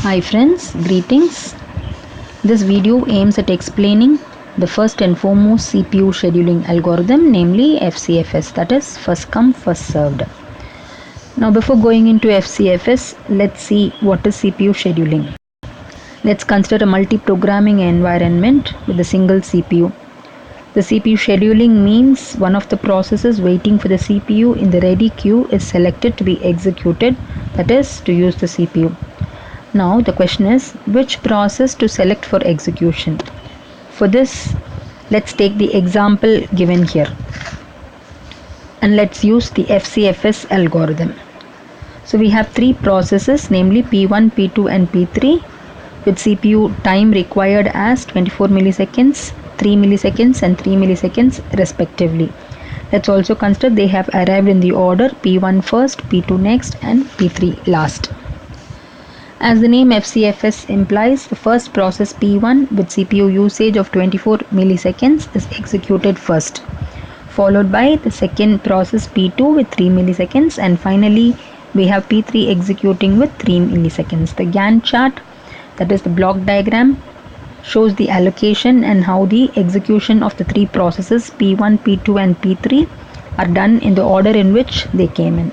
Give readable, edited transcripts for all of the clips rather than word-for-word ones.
Hi friends, greetings. This video aims at explaining the first and foremost CPU scheduling algorithm, namely FCFS, that is first come first served. Now before going into FCFS, let's see what is CPU scheduling. Let's consider a multi-programming environment with a single CPU. The CPU scheduling means one of the processes waiting for the CPU in the ready queue is selected to be executed, that is to use the CPU. Now the question is which process to select for execution. For this, let's take the example given here and let's use the FCFS algorithm. So we have three processes, namely P1, P2 and P3 with CPU time required as 24 milliseconds, 3 milliseconds and 3 milliseconds respectively. Let's also consider they have arrived in the order P1 first, P2 next and P3 last. As the name FCFS implies, the first process P1 with CPU usage of 24 milliseconds is executed first, followed by the second process P2 with 3 milliseconds, and finally we have P3 executing with 3 milliseconds. The Gantt chart, that is the block diagram, shows the allocation and how the execution of the three processes P1, P2 and P3 are done in the order in which they came in.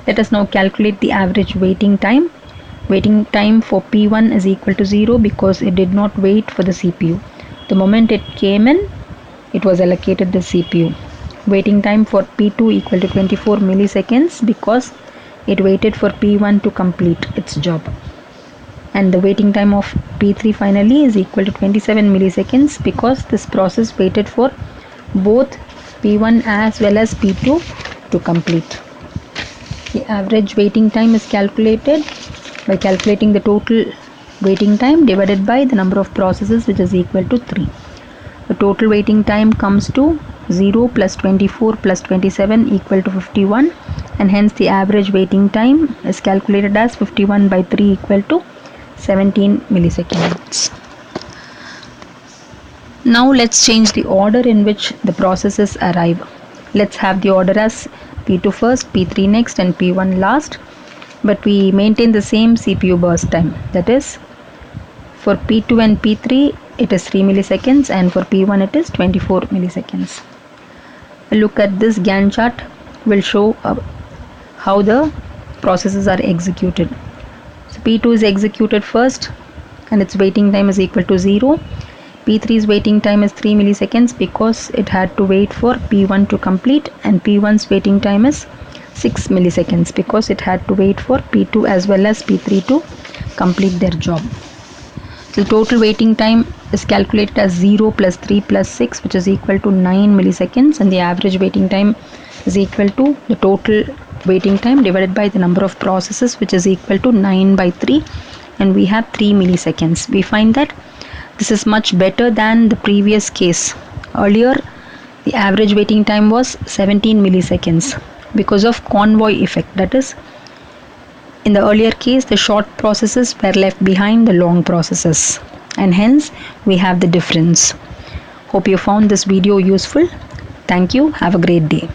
Let us now calculate the average waiting time. Waiting time for P1 is equal to 0 because it did not wait for the CPU. The moment it came in, it was allocated the CPU. Waiting time for P2 equal to 24 milliseconds because it waited for P1 to complete its job. And the waiting time of P3 finally is equal to 27 milliseconds because this process waited for both P1 as well as P2 to complete. The average waiting time is calculated by calculating the total waiting time divided by the number of processes, which is equal to 3. The total waiting time comes to 0 plus 24 plus 27 equal to 51, and hence the average waiting time is calculated as 51 by 3 equal to 17 milliseconds. Now let's change the order in which the processes arrive. Let's have the order as P2 first, P3 next and P1 last. But we maintain the same CPU burst time, that is for P2 and P3 it is 3 milliseconds and for P1 it is 24 milliseconds. A look at this Gantt chart will show how the processes are executed. So P2 is executed first and its waiting time is equal to 0. P3's waiting time is 3 milliseconds because it had to wait for P1 to complete, and P1's waiting time is 6 milliseconds because it had to wait for P2 as well as P3 to complete their job. So the total waiting time is calculated as 0 plus 3 plus 6, which is equal to 9 milliseconds, and the average waiting time is equal to the total waiting time divided by the number of processes, which is equal to 9 by 3, and we have 3 milliseconds. We find that this is much better than the previous case. Earlier the average waiting time was 17 milliseconds because of convoy effect, that is in the earlier case the short processes were left behind the long processes, and hence we have the difference. Hope you found this video useful. Thank you. Have a great day.